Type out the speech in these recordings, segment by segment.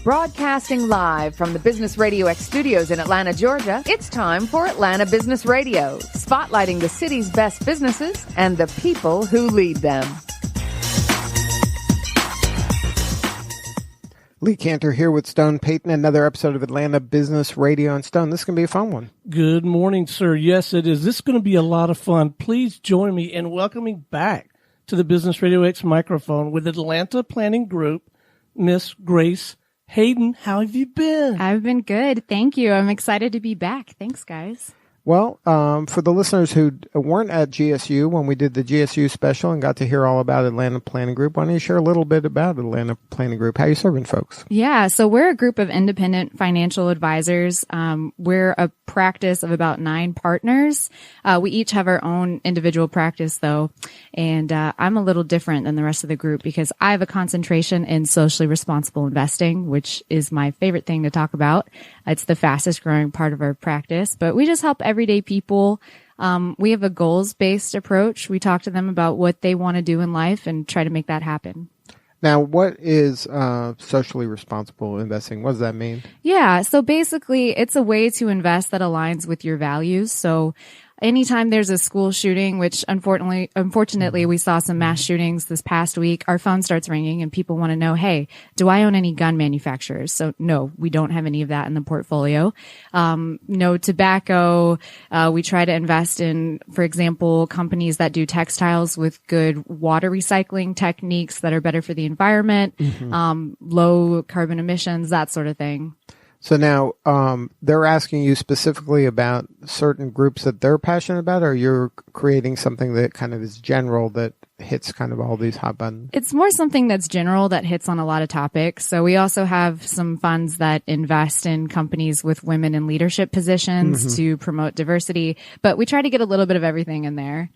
Broadcasting live from the Business Radio X studios in Atlanta, Georgia, it's time for Atlanta Business Radio, spotlighting the city's best businesses and the people who lead them. Lee Cantor here with Stone Payton, another episode of Atlanta Business Radio. And Stone, this is going to be a fun one. Good morning, sir. Yes, it is. This is going to be a lot of fun. Please join me in welcoming back to the Business Radio X microphone with Atlanta Planning Group, Miss Grace Hayden. How have you been? I've been good. Thank you. I'm excited to be back. Thanks, guys. Well, for the listeners who weren't at GSU when we did the GSU special and got to hear all about Atlanta Planning Group, why don't you share a little bit about Atlanta Planning Group? How are you serving folks? Yeah, so we're a group of independent financial advisors. We're a practice of about 9 partners. We each have our own individual practice, though, and I'm a little different than the rest of the group because I have a concentration in socially responsible investing, which is my favorite thing to talk about. It's the fastest growing part of our practice, but we just help everyday people. We have a goals-based approach. We talk to them about what they want to do in life and try to make that happen. Now, what is socially responsible investing? What does that mean? Yeah, so basically, it's a way to invest that aligns with your values. So anytime there's a school shooting, which unfortunately we saw some mass shootings this past week, our phone starts ringing and people want to know, hey, do I own any gun manufacturers? So no, we don't have any of that in the portfolio. No tobacco. We try to invest in, for example, companies that do textiles with good water recycling techniques that are better for the environment, low carbon emissions, that sort of thing. So now they're asking you specifically about certain groups that they're passionate about, or you're creating something that kind of is general that hits kind of all these hot buttons? It's more something that's general that hits on a lot of topics. So we also have some funds that invest in companies with women in leadership positions to promote diversity, but we try to get a little bit of everything in there.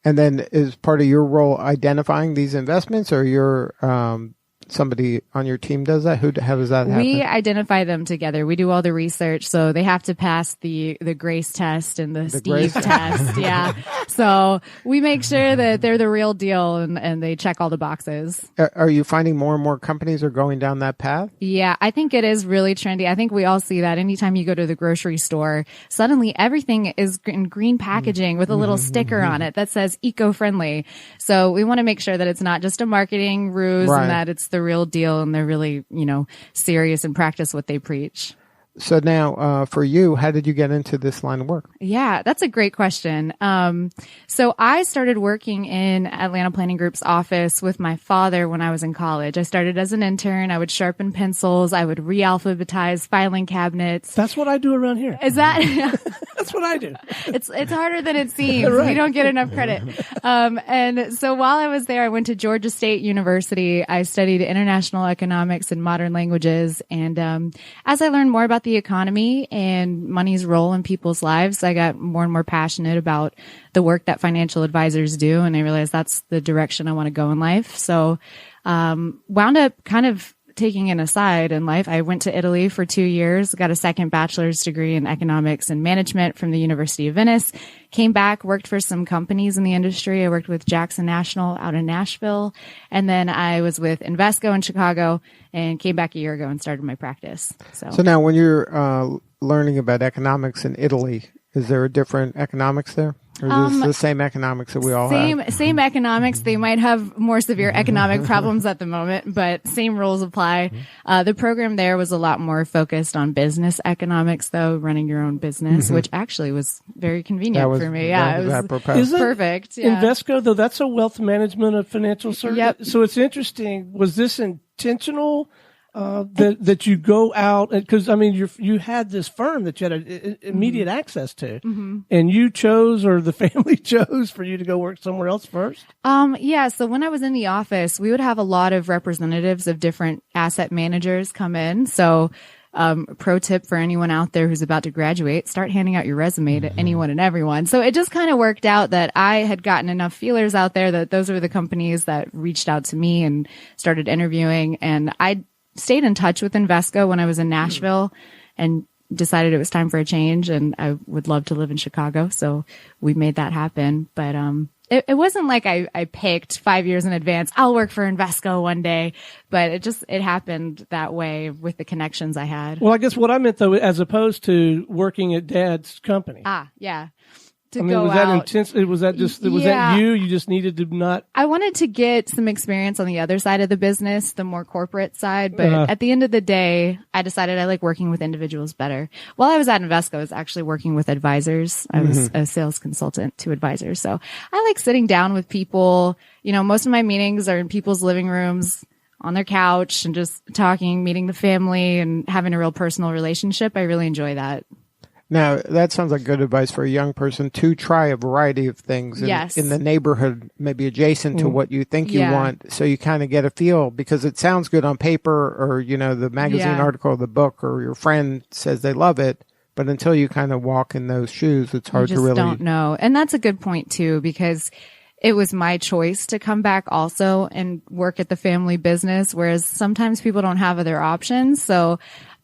And then is part of your role identifying these investments, or you're somebody on your team does that? How does that happen? We identify them together. We do all the research, so they have to pass the Grace test and the Steve test. Yeah. So we make sure that they're the real deal and they check all the boxes. Are you finding more and more companies are going down that path? Yeah, I think it is really trendy. I think we all see that anytime you go to the grocery store, suddenly everything is in green packaging with a little sticker on it that says eco-friendly. So we want to make sure that it's not just a marketing ruse and that it's the real deal and they're really, serious and practice what they preach. So now, for you, how did you get into this line of work? Yeah, that's a great question. So I started working in Atlanta Planning Group's office with my father when I was in college. I started as an intern. I would sharpen pencils. I would re-alphabetize filing cabinets. That's what I do around here. Is that? That's what I do. It's harder than it seems. Right. We don't get enough credit. And so while I was there, I went to Georgia State University. I studied international economics and modern languages. And as I learned more about the economy and money's role in people's lives, I got more and more passionate about the work that financial advisors do. And I realized that's the direction I want to go in life. So, wound up kind of taking an aside in life. I went to Italy for 2 years, got a second bachelor's degree in economics and management from the University of Venice, came back, worked for some companies in the industry. I worked with Jackson National out in Nashville. And then I was with Invesco in Chicago and came back a year ago and started my practice. So now when you're learning about economics in Italy, is there a different economics there? Or is this the same economics that we all have? Same economics. They might have more severe economic problems at the moment, but same rules apply. The program there was a lot more focused on business economics, though, running your own business, which actually was very convenient for me. Yeah, it was perfect. Yeah. Invesco, though, that's a wealth management of financial services. Yep. So it's interesting. Was this intentional? That you go out because you had this firm that you had immediate access to, and you chose, or the family chose, for you to go work somewhere else first. Yeah. So when I was in the office, we would have a lot of representatives of different asset managers come in. So, pro tip for anyone out there who's about to graduate, start handing out your resume to anyone and everyone. So it just kind of worked out that I had gotten enough feelers out there that those were the companies that reached out to me and started interviewing, and I stayed in touch with Invesco when I was in Nashville and decided it was time for a change and I would love to live in Chicago. So we made that happen. But it wasn't like I picked 5 years in advance, I'll work for Invesco one day, but it happened that way with the connections I had. Well, I guess what I meant though, as opposed to working at Dad's company. Yeah. Was that intense? Was that you? You just needed to not. I wanted to get some experience on the other side of the business, the more corporate side. But at the end of the day, I decided I like working with individuals better. While I was at Invesco, I was actually working with advisors. I was a sales consultant to advisors. So I like sitting down with people. Most of my meetings are in people's living rooms, on their couch, and just talking, meeting the family, and having a real personal relationship. I really enjoy that. Now, that sounds like good advice for a young person to try a variety of things in the neighborhood, maybe adjacent to what you think you want. So you kind of get a feel, because it sounds good on paper, or, the magazine article or the book, or your friend says they love it. But until you kind of walk in those shoes, it's hard to really. Don't know. And that's a good point too, because it was my choice to come back also and work at the family business, whereas sometimes people don't have other options. So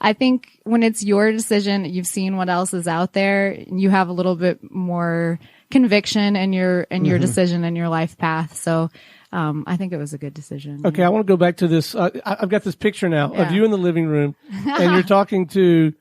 I think when it's your decision, you've seen what else is out there, you have a little bit more conviction in your decision and your life path. So I think it was a good decision. Okay, I want to go back to this. I've got this picture now of you in the living room, and you're talking to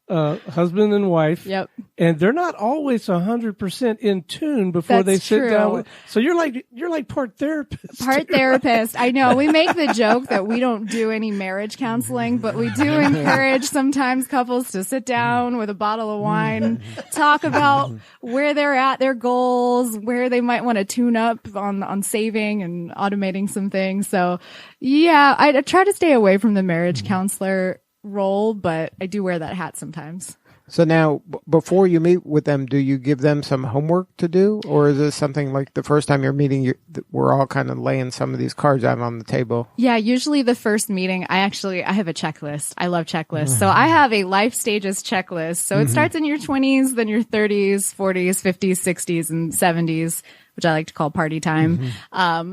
husband and wife. Yep. And they're not always 100% in tune before they sit down. So you're like part therapist. Part therapist. I know. We make the joke that we don't do any marriage counseling, but we do encourage sometimes couples to sit down with a bottle of wine, talk about where they're at, their goals, where they might want to tune up on saving and automating some things. So yeah, I try to stay away from the marriage counselor role, but I do wear that hat sometimes. So now, before you meet with them, do you give them some homework to do? Or is this something like the first time you're meeting, we're all kind of laying some of these cards out on the table? Yeah, usually the first meeting, I have a checklist. I love checklists. So I have a life stages checklist. So it starts in your 20s, then your 30s, 40s, 50s, 60s, and 70s, which I like to call party time.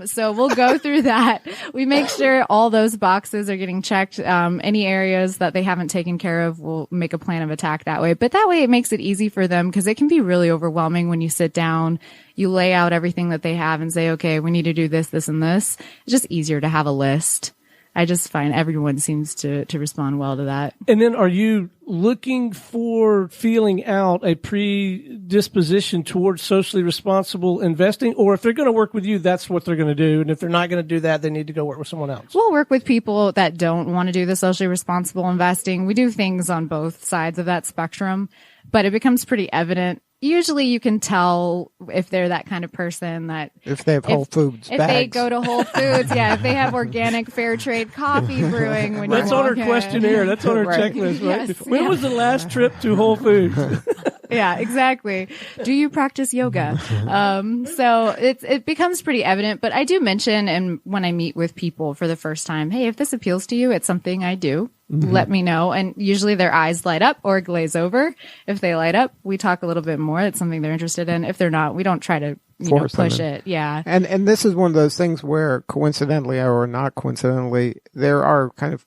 So we'll go through that. We make sure all those boxes are getting checked. Any areas that they haven't taken care of, we'll make a plan of attack that way. But that way it makes it easy for them, because it can be really overwhelming when you sit down, you lay out everything that they have and say, okay, we need to do this, this, and this. It's just easier to have a list. I just find everyone seems to respond well to that. And then are you feeling out a predisposition towards socially responsible investing? Or if they're going to work with you, that's what they're going to do. And if they're not going to do that, they need to go work with someone else. We'll work with people that don't want to do the socially responsible investing. We do things on both sides of that spectrum, but it becomes pretty evident. Usually you can tell if they're that kind of person that if they have Whole Foods if bags. they go to Whole Foods, if they have organic fair trade coffee brewing when that's on her questionnaire, that's on her checklist, right? Yes, when was the last trip to Whole Foods? Yeah, exactly. Do you practice yoga? So it becomes pretty evident, but I do mention, and when I meet with people for the first time, hey, if this appeals to you, it's something I do. Let me know. And usually their eyes light up or glaze over. If they light up, we talk a little bit more. It's something they're interested in. If they're not, we don't try to push it. Yeah. And this is one of those things where coincidentally or not coincidentally, there are kind of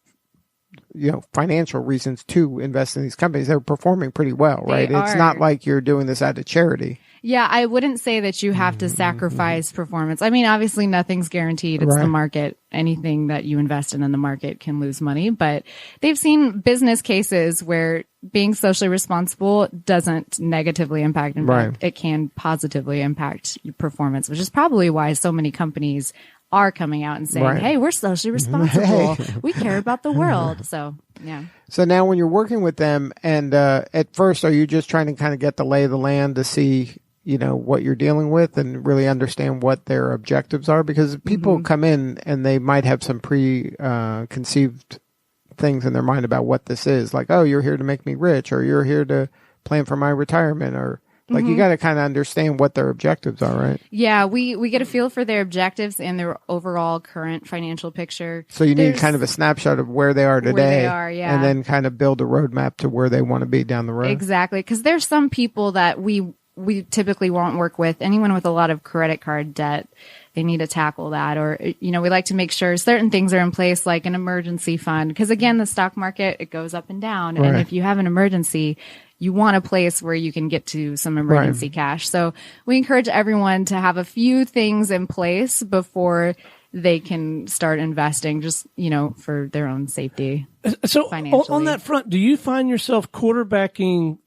financial reasons to invest in these companies. They're performing pretty well, right? It's not like you're doing this out of charity. Yeah, I wouldn't say that you have to sacrifice performance. I mean, obviously nothing's guaranteed. It's the market. Anything that you invest in the market can lose money, but they've seen business cases where being socially responsible doesn't negatively impact. In fact, it can positively impact your performance, which is probably why so many companies are coming out and saying, hey, we're socially responsible. We care about the world. So, yeah. So now when you're working with them and at first, are you just trying to kind of get the lay of the land to see what you're dealing with and really understand what their objectives are? Because people come in and they might have some preconceived things in their mind about what this is. Like, oh, you're here to make me rich, or you're here to plan for my retirement, or like you got to kind of understand what their objectives are, right? Yeah, we get a feel for their objectives and their overall current financial picture. So you need kind of a snapshot of where they are today, where they are, and then kind of build a roadmap to where they want to be down the road. Exactly, because there's some people that we typically won't work with. Anyone with a lot of credit card debt, they need to tackle that. Or, we like to make sure certain things are in place, like an emergency fund. Because again, the stock market, it goes up and down. And if you have an emergency, you want a place where you can get to some emergency cash. So we encourage everyone to have a few things in place before they can start investing, just, for their own safety. So on that front, do you find yourself quarterbacking,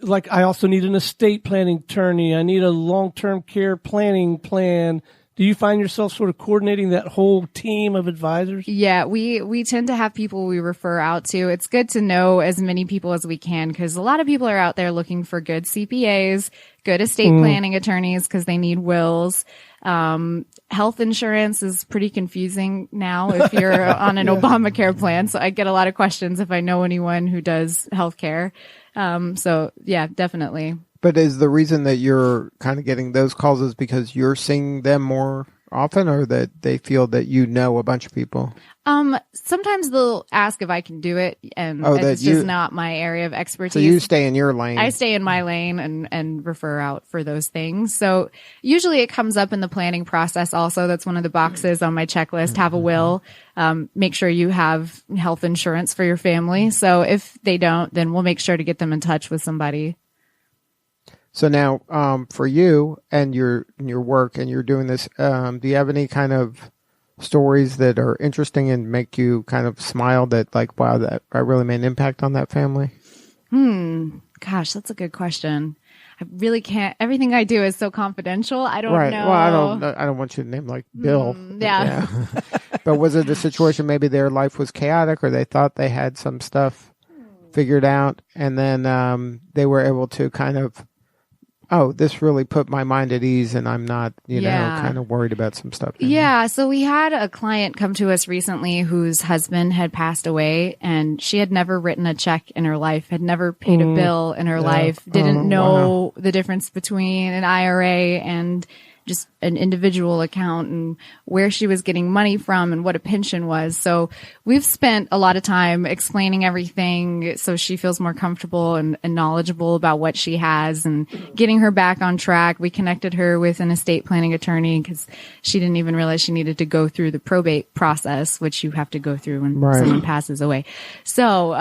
like I also need an estate planning attorney, I need a long-term care planning plan? Do you find yourself sort of coordinating that whole team of advisors? Yeah, we tend to have people we refer out to. It's good to know as many people as we can because a lot of people are out there looking for good CPAs, good estate planning attorneys because they need wills. Health insurance is pretty confusing now if you're on an Obamacare plan. So I get a lot of questions if I know anyone who does healthcare. So yeah, definitely. But is the reason that you're kind of getting those calls is because you're seeing them more often, or that they feel that a bunch of people? Sometimes they'll ask if I can do it, and it's just not my area of expertise. So you stay in your lane. I stay in my lane and refer out for those things. So usually it comes up in the planning process also. That's one of the boxes on my checklist. Have a will. Make sure you have health insurance for your family. So if they don't, then we'll make sure to get them in touch with somebody. So now, for you and your work, and you're doing this, do you have any kind of stories that are interesting and make you kind of smile that like, wow, that I really made an impact on that family? Gosh, that's a good question. I really can't. Everything I do is so confidential. I don't know. Well, I don't want you to name like Bill. Yeah. But was it a situation maybe their life was chaotic, or they thought they had some stuff figured out, and then they were able to kind of, this really put my mind at ease, and I'm not, kind of worried about some stuff. Yeah. So we had a client come to us recently whose husband had passed away, and she had never written a check in her life, had never paid a bill in her life, didn't know the difference between an IRA and just an individual account and where she was getting money from and what a pension was. So we've spent a lot of time explaining everything so she feels more comfortable and knowledgeable about what she has and getting her back on track. We connected her with an estate planning attorney because she didn't even realize she needed to go through the probate process, which you have to go through when someone passes away. So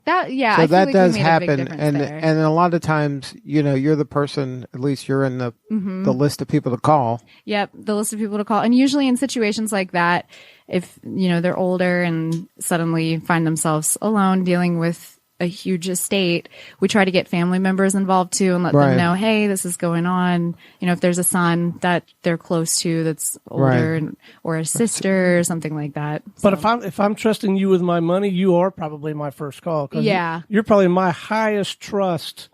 that does happen. And a lot of times, you're the person, at least you're in the list of people to call. Yep, the list of people to call. And usually in situations like that, if, they're older and suddenly find themselves alone dealing with a huge estate, we try to get family members involved too and let them know, hey, this is going on. If there's a son that they're close to that's older or a sister or something like that. But if I'm trusting you with my money, you are probably my first call. Yeah. You're probably my highest trust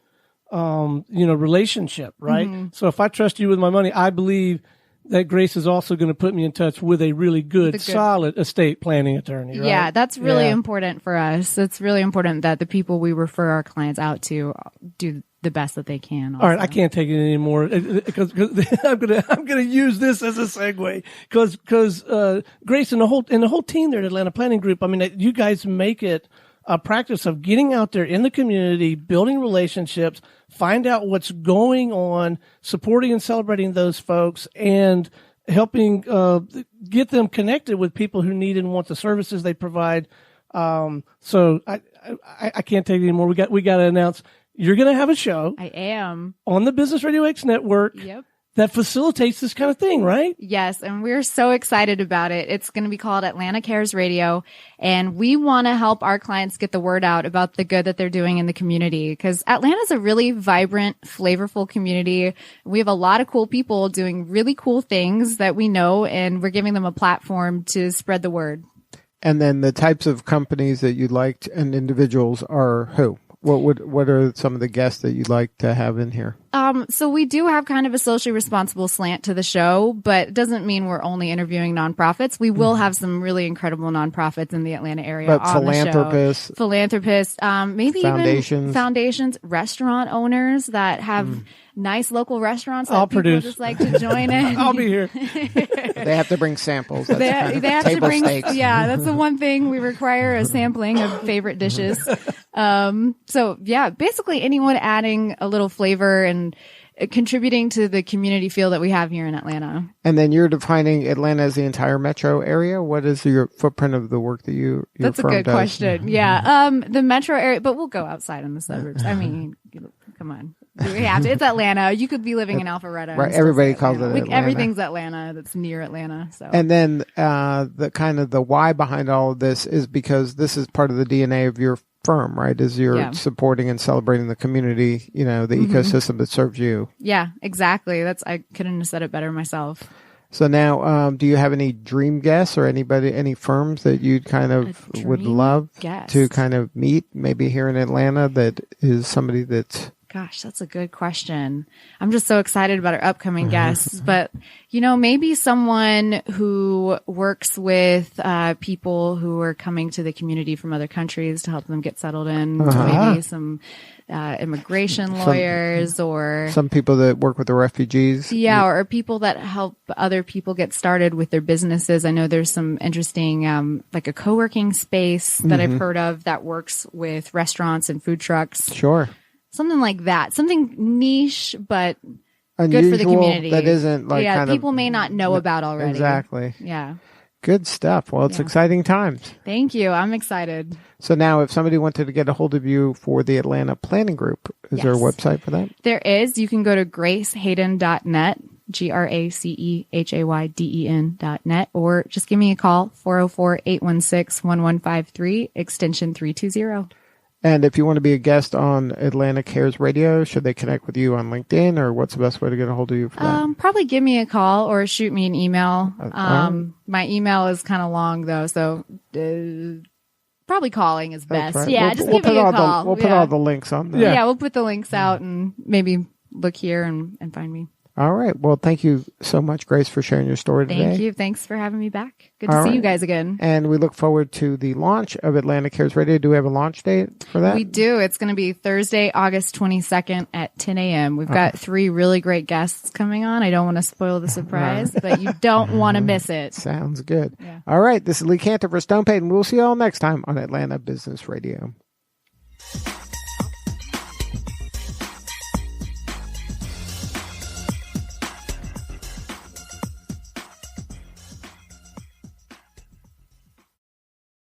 relationship, right? Mm-hmm. So if I trust you with my money, I believe that Grace is also going to put me in touch with a really good, solid estate planning attorney, right? Yeah, that's really important for us. It's really important that the people we refer our clients out to do the best that they can. Also. All right, I can't take it anymore because I'm gonna use this as a segue because Grace and the whole team there at Atlanta Planning Group. I mean, you guys make it a practice of getting out there in the community, building relationships, find out what's going on, supporting and celebrating those folks, and helping get them connected with people who need and want the services they provide. So I can't take it anymore. We got to announce you're going to have a show. I am on the Business Radio X network. Yep. That facilitates this kind of thing, right? Yes, and we're so excited about it. It's going to be called Atlanta Cares Radio, and we want to help our clients get the word out about the good that they're doing in the community because Atlanta's a really vibrant, flavorful community. We have a lot of cool people doing really cool things that we know, and we're giving them a platform to spread the word. And then the types of companies that you'd like and individuals are who? What are some of the guests that you'd like to have in here? So we do have kind of a socially responsible slant to the show, but it doesn't mean we're only interviewing nonprofits. We will have some really incredible nonprofits in the Atlanta area on philanthropists, the show. Philanthropists, maybe foundations. Even foundations, restaurant owners that have nice local restaurants that I'll people produce. just like to join in. I'll be here. They have to bring samples. That's they have table to bring stakes. Yeah, that's the one thing we require, a sampling of favorite dishes. So yeah, basically anyone adding a little flavor and contributing to the community feel that we have here in Atlanta. And then you're defining Atlanta as the entire metro area. What is your footprint of the work that your That's a firm good does? question. Yeah. The metro area, but we'll go outside in the suburbs. I mean, come on. We have to. It's Atlanta. You could be living in Alpharetta. Right. Everybody calls it Atlanta. Everything's Atlanta that's near Atlanta. So. And then the kind of the why behind all of this is because this is part of the DNA of your firm, right? Is you're supporting and celebrating the community, the ecosystem that serves you. Yeah, exactly. I couldn't have said it better myself. So now, do you have any dream guests or any firms that you kind of would love to kind of meet, maybe here in Atlanta, that is somebody that's... Gosh, that's a good question. I'm just so excited about our upcoming guests, but maybe someone who works with people who are coming to the community from other countries to help them get settled in. Maybe some immigration lawyers or some people that work with the refugees. Yeah, or people that help other people get started with their businesses. I know there's some interesting, like a co-working space that I've heard of that works with restaurants and food trucks. Sure. Something like that. Something niche, but unusual, good for the community. That isn't like kind of people may not know about already. Exactly. Yeah. Good stuff. Well, it's exciting times. Thank you. I'm excited. So now if somebody wanted to get a hold of you for the Atlanta Planning Group, is there a website for that? There is. You can go to gracehayden.net, GRACEHAYDEN.net, or just give me a call, 404-816-1153, extension 320. And if you want to be a guest on Atlanta Cares Radio, should they connect with you on LinkedIn, or what's the best way to get a hold of you for that? Probably give me a call or shoot me an email. My email is kind of long though, so probably calling is best. Right. Yeah, just give me a call. We'll put all the links on there. Yeah, we'll put the links out and maybe look here and find me. All right. Well, thank you so much, Grace, for sharing your story today. Thank you. Thanks for having me back. Good to see you guys again. And we look forward to the launch of Atlanta Cares Radio. Do we have a launch date for that? We do. It's going to be Thursday, August 22nd at 10 a.m. We've got 3 really great guests coming on. I don't want to spoil the surprise, but you don't want to miss it. Sounds good. Yeah. All right. This is Lee Cantor for Stone Payton. We'll see you all next time on Atlanta Business Radio.